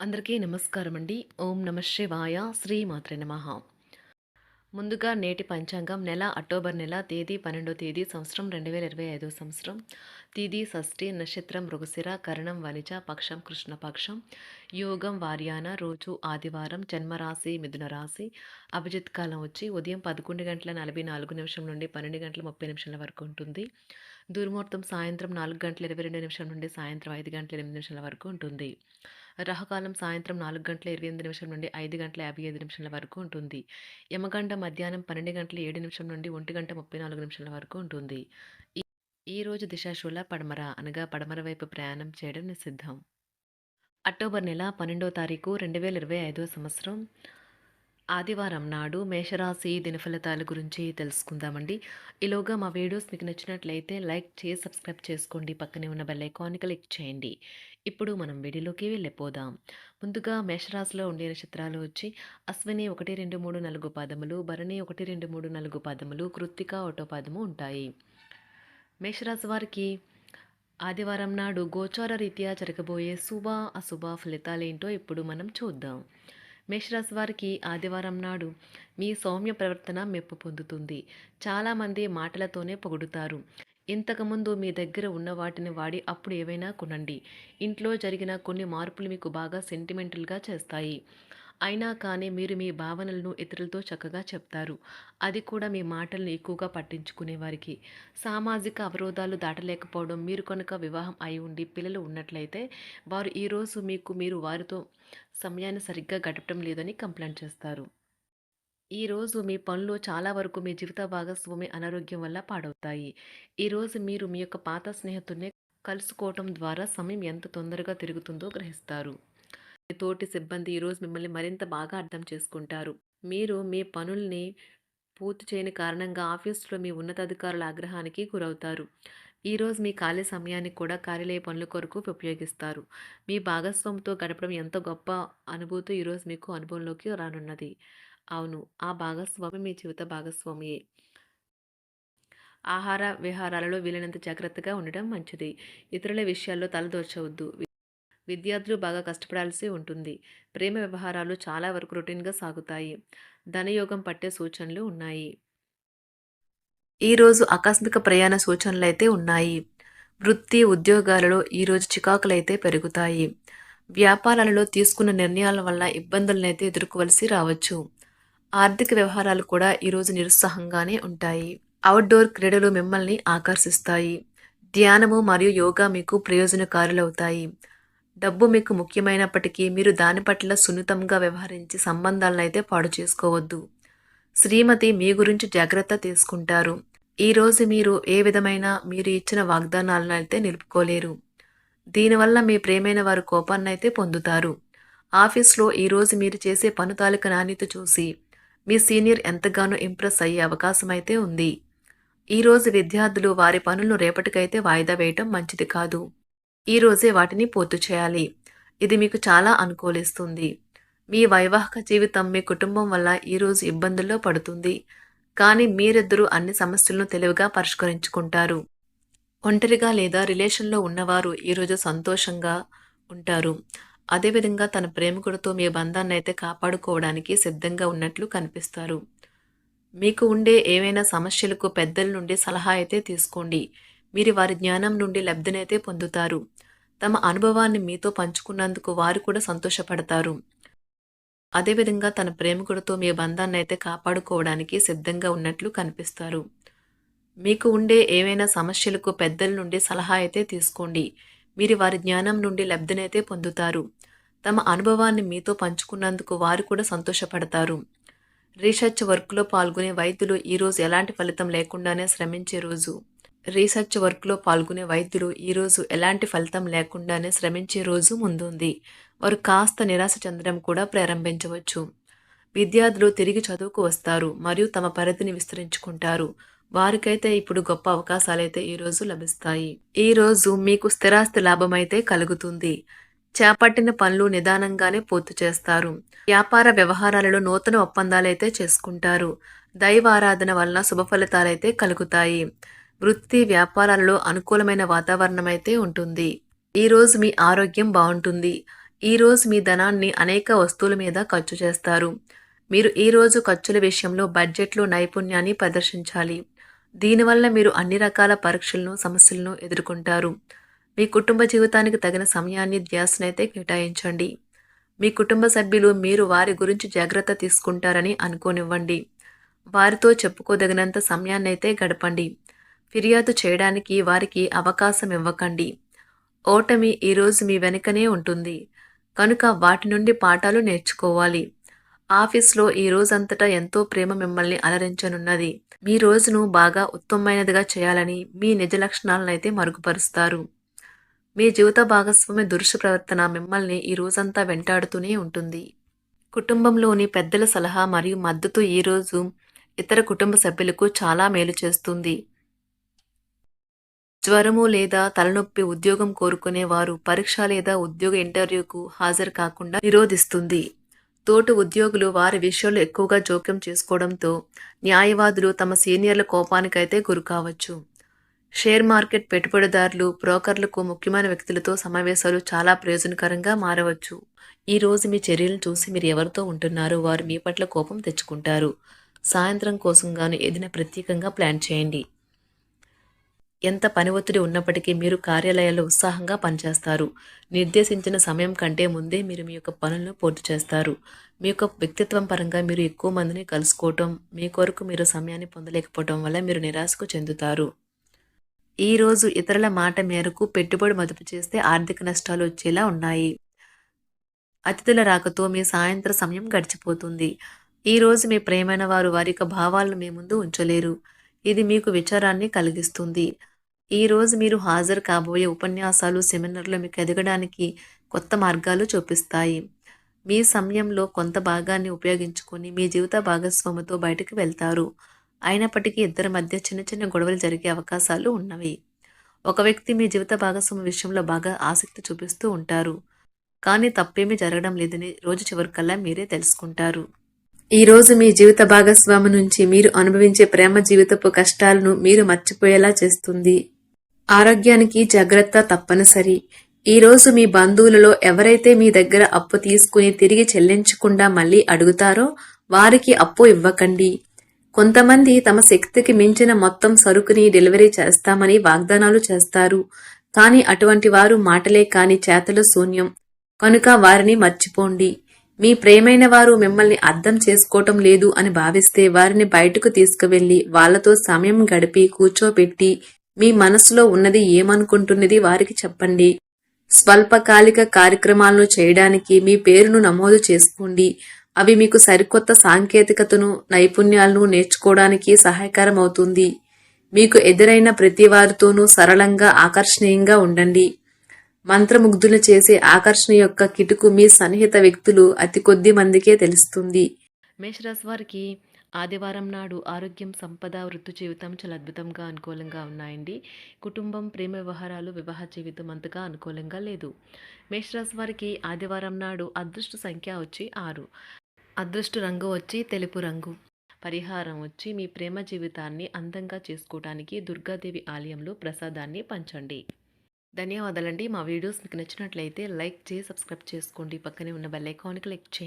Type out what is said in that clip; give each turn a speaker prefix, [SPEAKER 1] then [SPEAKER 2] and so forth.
[SPEAKER 1] అందరికీ నమస్కారం అండి. ఓం నమ శివాయ. శ్రీమాత్రే నమః. ముందుగా నేటి పంచాంగం నెల అక్టోబర్ నెల తేదీ 12వ తేదీ సంవత్సరం 2025 సంవత్సరం. తిథి షష్ఠి, నక్షత్రం మృగశిర, కరణం వనిజ, పక్షం కృష్ణపక్షం, యోగం వార్యాన, రోజు ఆదివారం, జన్మరాశి మిథున రాశి. అభిజిత్ కాలం వచ్చి ఉదయం 11:44 నుండి 12:30 వరకు ఉంటుంది. దుర్ముహూర్తం సాయంత్రం 4:22 నుండి సాయంత్రం 5:08 వరకు ఉంటుంది. రాహుకాలం సాయంత్రం 4:28 నుండి 5:55 వరకు ఉంటుంది. యమగండ మధ్యాహ్నం 12:07 నుండి 1:34 వరకు ఉంటుంది. ఈరోజు దిశాశూల పడమర అనగా పడమర వైపు ప్రయాణం చేయడం నిషిద్ధం. అక్టోబర్ నెల 12వ తారీఖు 2025 సంవత్సరం ఆదివారం నాడు మేషరాశి దినఫలితాల గురించి తెలుసుకుందామండి. ఈలోగా మా వీడియోస్ మీకు నచ్చినట్లయితే లైక్ చేసి సబ్స్క్రైబ్ చేసుకోండి. పక్కనే ఉన్న బెల్ ఐకాన్ని క్లిక్ చేయండి. ఇప్పుడు మనం వీడియోలోకి వెళ్ళిపోదాం. ముందుగా మేషరాశిలో ఉండే నక్షత్రాలు వచ్చి అశ్విని 1, 2, 3, 4 పాదములు, భరణి 1, 2, 3, 4 పాదములు, కృత్తిక 1వ పాదము ఉంటాయి. మేషరాశి వారికి ఆదివారం నాడు గోచార రీత్యా జరగబోయే శుభ అశుభ ఫలితాలేంటో ఇప్పుడు మనం చూద్దాం. మేషరాశి వారికి ఆదివారం నాడు మీ సౌమ్య ప్రవర్తన మెప్పు పొందుతుంది. చాలామంది మాటలతోనే పొగుడుతారు. ఇంతకుముందు మీ దగ్గర ఉన్న వాటిని వాడి అప్పుడు ఏవైనా కొనండి. ఇంట్లో జరిగిన కొన్ని మార్పులు మీకు బాగా సెంటిమెంటల్గా చేస్తాయి. అయినా కానీ మీరు మీ భావనలను ఇతరులతో చక్కగా చెప్తారు. అది కూడా మీ మాటలను ఎక్కువగా పట్టించుకునే వారికి. సామాజిక అవరోధాలు దాటలేకపోవడం, మీరు కనుక వివాహం అయి ఉండి పిల్లలు ఉన్నట్లయితే వారు ఈరోజు మీరు వారితో సమయాన్ని సరిగ్గా గడపడం లేదని కంప్లైంట్ చేస్తారు. ఈరోజు మీ పనులు చాలా వరకు మీ జీవిత భాగస్వామి అనారోగ్యం వల్ల పాడవుతాయి. ఈరోజు మీరు మీ యొక్క పాత స్నేహితుడిని కలుసుకోవటం ద్వారా సమయం ఎంత తొందరగా తిరుగుతుందో గ్రహిస్తారు. మీ తోటి సిబ్బంది ఈరోజు మిమ్మల్ని మరింత బాగా అర్థం చేసుకుంటారు. మీరు మీ పనుల్ని పూర్తి చేయని కారణంగా ఆఫీసులో మీ ఉన్నతాధికారుల ఆగ్రహానికి గురవుతారు. ఈరోజు మీ ఖాళీ సమయాన్ని కూడా కార్యాలయ పనుల కొరకు ఉపయోగిస్తారు. మీ భాగస్వామితో గడపడం ఎంత గొప్ప అనుభూతి ఈరోజు మీకు అనుభవంలోకి రానున్నది. అవును, ఆ భాగస్వామి మీ జీవిత భాగస్వామియే. ఆహార విహారాలలో వీలైనంత జాగ్రత్తగా ఉండడం మంచిది. ఇతరుల విషయాల్లో తలదూర్చవద్దు. విద్యార్థులు బాగా కష్టపడాల్సి ఉంటుంది. ప్రేమ వ్యవహారాలు చాలా వరకు రొటీన్గా సాగుతాయి. ధనయోగం పట్టే సూచనలు ఉన్నాయి. ఈరోజు ఆకస్మిక ప్రయాణ సూచనలైతే ఉన్నాయి. వృత్తి ఉద్యోగాలలో ఈరోజు చికాకులైతే పెరుగుతాయి. వ్యాపారాలలో తీసుకున్న నిర్ణయాల వల్ల ఇబ్బందులనైతే ఎదుర్కోవలసి రావచ్చు. ఆర్థిక వ్యవహారాలు కూడా ఈరోజు నిరుత్సాహంగానే ఉంటాయి. అవుట్డోర్ క్రీడలు మిమ్మల్ని ఆకర్షిస్తాయి. ధ్యానము మరియు యోగా మీకు ప్రయోజనకారులవుతాయి. డబ్బు మీకు ముఖ్యమైనప్పటికీ మీరు దాని పట్ల సున్నితంగా వ్యవహరించి సంబంధాలను అయితే పాడు చేసుకోవద్దు. శ్రీమతి మీ గురించి జాగ్రత్త తీసుకుంటారు. ఈరోజు మీరు ఏ విధమైన మీరు ఇచ్చిన వాగ్దానాలను అయితే నిలుపుకోలేరు. దీనివల్ల మీ ప్రేమైన వారు కోపాన్నైతే పొందుతారు. ఆఫీస్లో ఈరోజు మీరు చేసే పను తాలూక నాణ్యత చూసి మీ సీనియర్ ఎంతగానో ఇంప్రెస్ అయ్యే అవకాశం అయితే ఉంది. ఈరోజు విద్యార్థులు వారి పనులను రేపటికైతే వాయిదా వేయటం మంచిది కాదు. ఈరోజే వాటిని పూర్తి చేయాలి. ఇది మీకు చాలా అనుకూలిస్తుంది. మీ వైవాహిక జీవితం మీ కుటుంబం వల్ల ఈరోజు ఇబ్బందుల్లో పడుతుంది. కానీ మీరిద్దరూ అన్ని సమస్యలను తెలివిగా పరిష్కరించుకుంటారు. ఒంటరిగా లేదా రిలేషన్లో ఉన్నవారు ఈరోజు సంతోషంగా ఉంటారు. అదేవిధంగా తన ప్రేమికుడితో మీ బంధాన్ని అయితే కాపాడుకోవడానికి సిద్ధంగా ఉన్నట్లు కనిపిస్తారు. మీకు ఉండే ఏవైనా సమస్యలకు పెద్దల నుండి సలహా అయితే తీసుకోండి. మీరు వారి జ్ఞానం నుండి లబ్ధినైతే పొందుతారు. తమ అనుభవాన్ని మీతో పంచుకున్నందుకు వారు కూడా సంతోషపడతారు. అదేవిధంగా తన ప్రేమికుడితో మీ బంధాన్ని అయితే కాపాడుకోవడానికి సిద్ధంగా ఉన్నట్లు కనిపిస్తారు. మీకు ఉండే ఏవైనా సమస్యలకు పెద్దల నుండి సలహా అయితే తీసుకోండి. మీరు వారి జ్ఞానం నుండి లబ్ధినైతే పొందుతారు. తమ అనుభవాన్ని మీతో పంచుకున్నందుకు వారు కూడా సంతోషపడతారు. రీసెర్చ్ వర్క్లో పాల్గొనే వైద్యులు ఈరోజు ఎలాంటి ఫలితం లేకుండానే శ్రమించే రోజు. రీసెర్చ్ వర్క్లో పాల్గొనే వైద్యులు ఈరోజు ఎలాంటి ఫలితం లేకుండానే శ్రమించే రోజు ముందుంది. వారు కాస్త నిరాశ చెందడం కూడా ప్రారంభించవచ్చు. విద్యార్థులు తిరిగి చదువుకు వస్తారు మరియు తమ పరిధిని విస్తరించుకుంటారు. వారికైతే ఇప్పుడు గొప్ప అవకాశాలైతే ఈరోజు లభిస్తాయి. ఈరోజు మీకు స్థిరాస్తి లాభమైతే కలుగుతుంది. చేపట్టిన పనులు నిదానంగానే పూర్తి చేస్తారు. వ్యాపార వ్యవహారాలలో నూతన ఒప్పందాలైతే చేసుకుంటారు. దైవ ఆరాధన వలన శుభ ఫలితాలైతే కలుగుతాయి. వృత్తి వ్యాపారాలలో అనుకూలమైన వాతావరణం అయితే ఉంటుంది. ఈరోజు మీ ఆరోగ్యం బాగుంటుంది. ఈరోజు మీ ధనాన్ని అనేక వస్తువుల మీద ఖర్చు చేస్తారు. మీరు ఈరోజు ఖర్చుల విషయంలో బడ్జెట్లో నైపుణ్యాన్ని ప్రదర్శించాలి. దీనివల్ల మీరు అన్ని రకాల పరీక్షలను, సమస్యలను ఎదుర్కొంటారు. మీ కుటుంబ జీవితానికి తగిన సమయాన్ని, ధ్యాసనైతే కేటాయించండి. మీ కుటుంబ సభ్యులు మీరు వారి గురించి జాగ్రత్త తీసుకుంటారని అనుకోనివ్వండి. వారితో చెప్పుకోదగినంత సమయాన్నైతే గడపండి. ఫిర్యాదు చేయడానికి వారికి అవకాశం ఇవ్వకండి. ఓటమి ఈరోజు మీ వెనుకనే ఉంటుంది. కనుక వాటి నుండి పాఠాలు నేర్చుకోవాలి. ఆఫీస్‌లో ఈ రోజంతటా ఎంతో ప్రేమ మిమ్మల్ని అలరించనున్నది. మీ రోజును బాగా ఉత్తమమైనదిగా చేయాలని మీ నిజ లక్షణాలనైతే మరుగుపరుస్తారు. మీ జీవిత భాగస్వామి దురుసు ప్రవర్తన మిమ్మల్ని ఈ రోజంతా వెంటాడుతూనే ఉంటుంది. కుటుంబంలోని పెద్దల సలహా మరియు మద్దతు ఈరోజు ఇతర కుటుంబ సభ్యులకు చాలా మేలు చేస్తుంది. జ్వరము లేదా తలనొప్పి ఉద్యోగం కోరుకునేవారు పరీక్ష లేదా ఉద్యోగ ఇంటర్వ్యూకు హాజరు కాకుండా నిరోధిస్తుంది. తోటి ఉద్యోగులు వారి విషయంలో ఎక్కువగా జోక్యం చేసుకోవడంతో న్యాయవాదులు తమ సీనియర్ల కోపానికైతే గురికావచ్చు. షేర్ మార్కెట్ పెట్టుబడిదారులు, బ్రోకర్లకు ముఖ్యమైన వ్యక్తులతో సమావేశాలు చాలా ప్రయోజనకరంగా మారవచ్చు. ఈ రోజు మీ చర్యలను చూసి మీరు ఎవరితో ఉంటున్నారో వారు మీ పట్ల కోపం తెచ్చుకుంటారు. సాయంత్రం కోసం గాను ఏదైనా ప్రత్యేకంగా ప్లాన్ చేయండి. ఎంత పని ఒత్తిడి ఉన్నప్పటికీ మీరు కార్యాలయాల్లో ఉత్సాహంగా పనిచేస్తారు. నిర్దేశించిన సమయం కంటే ముందే మీరు మీ యొక్క పనులను పూర్తి చేస్తారు. మీ యొక్క వ్యక్తిత్వం పరంగా మీరు ఎక్కువ మందిని కలుసుకోవటం, మీ కొరకు మీరు సమయాన్ని పొందలేకపోవటం వల్ల మీరు నిరాశకు చెందుతారు. ఈరోజు ఇతరుల మాట మేరకు పెట్టుబడి మదుపు చేస్తే ఆర్థిక నష్టాలు వచ్చేలా ఉన్నాయి. అతిథుల రాకతో మీ సాయంత్ర సమయం గడిచిపోతుంది. ఈరోజు మీ ప్రియమైన వారు వారి యొక్క భావాలను మీ ముందు ఉంచలేరు. ఇది మీకు విచారాన్ని కలిగిస్తుంది. ఈరోజు మీరు హాజరు కాబోయే ఉపన్యాసాలు, సెమినార్లు మీకు ఎదగడానికి కొత్త మార్గాలు చూపిస్తాయి. మీ సమయంలో కొంత భాగాన్ని ఉపయోగించుకొని మీ జీవిత భాగస్వామితో బయటకు వెళ్తారు. అయినప్పటికీ ఇద్దరి మధ్య చిన్న చిన్న గొడవలు జరిగే అవకాశాలు ఉన్నవి. ఒక వ్యక్తి మీ జీవిత భాగస్వామి విషయంలో బాగా ఆసక్తి చూపిస్తూ ఉంటారు. కానీ తప్పేమీ జరగడం లేదని రోజు చివరికల్లా మీరే తెలుసుకుంటారు. ఈరోజు మీ జీవిత భాగస్వామి నుంచి మీరు అనుభవించే ప్రేమ జీవితపు కష్టాలను మీరు మర్చిపోయేలా చేస్తుంది. ఆరోగ్యానికి జాగ్రత్త తప్పనిసరి. ఈరోజు మీ బంధువులలో ఎవరైతే మీ దగ్గర అప్పు తీసుకుని తిరిగి చెల్లించకుండా మళ్ళీ అడుగుతారో వారికి అప్పు ఇవ్వకండి. కొంతమంది తమ శక్తికి మించిన మొత్తం సరుకుని డెలివరీ చేస్తామని వాగ్దానాలు చేస్తారు. కానీ అటువంటి వారు మాటలే కాని చేతలు శూన్యం. కనుక వారిని మర్చిపోండి. మీ ప్రియమైన వారు మిమ్మల్ని అర్థం చేసుకోవటం లేదు అని భావిస్తే వారిని బయటకు తీసుకువెళ్లి వాళ్లతో సమయం గడిపి కూర్చోబెట్టి మీ మనసులో ఉన్నది ఏమనుకుంటున్నది వారికి చెప్పండి. స్వల్పకాలిక కార్యక్రమాలను చేయడానికి మీ పేరును నమోదు చేసుకోండి. అవి మీకు సరికొత్త సాంకేతికతను, నైపుణ్యాలను నేర్చుకోవడానికి సహాయకరం అవుతుంది. మీకు ఎదురైన ప్రతి వారితోనూ సరళంగా, ఆకర్షణీయంగా ఉండండి. మంత్రముగ్ధులు చేసే ఆకర్షణ యొక్క కిటుకు మీ సన్నిహిత వ్యక్తులు అతి కొద్ది మందికే తెలుస్తుంది. మేషరాశి వారికి ఆదివారం నాడు ఆరోగ్యం, సంపద, వృత్తి జీవితం చాలా అద్భుతంగా అనుకూలంగా ఉన్నాయండి. కుటుంబం, ప్రేమ వ్యవహారాలు, వివాహ జీవితం అంతగా అనుకూలంగా లేదు. మేషరాశి వారికి ఆదివారం నాడు అదృష్ట సంఖ్య వచ్చి 6. అదృష్ట రంగు వచ్చి తెలుపు రంగు. పరిహారం వచ్చి మీ ప్రేమ జీవితాన్ని అందంగా చేసుకోవడానికి దుర్గాదేవి ఆలయంలో ప్రసాదాన్ని పంచండి. ధన్యవాదాలండి. మా వీడియోస్ మీకు నచ్చినట్లయితే లైక్ చేసి సబ్స్క్రైబ్ చేసుకోండి. పక్కనే ఉన్న బెల్ ఐకాన్కి క్లిక్ చేయండి.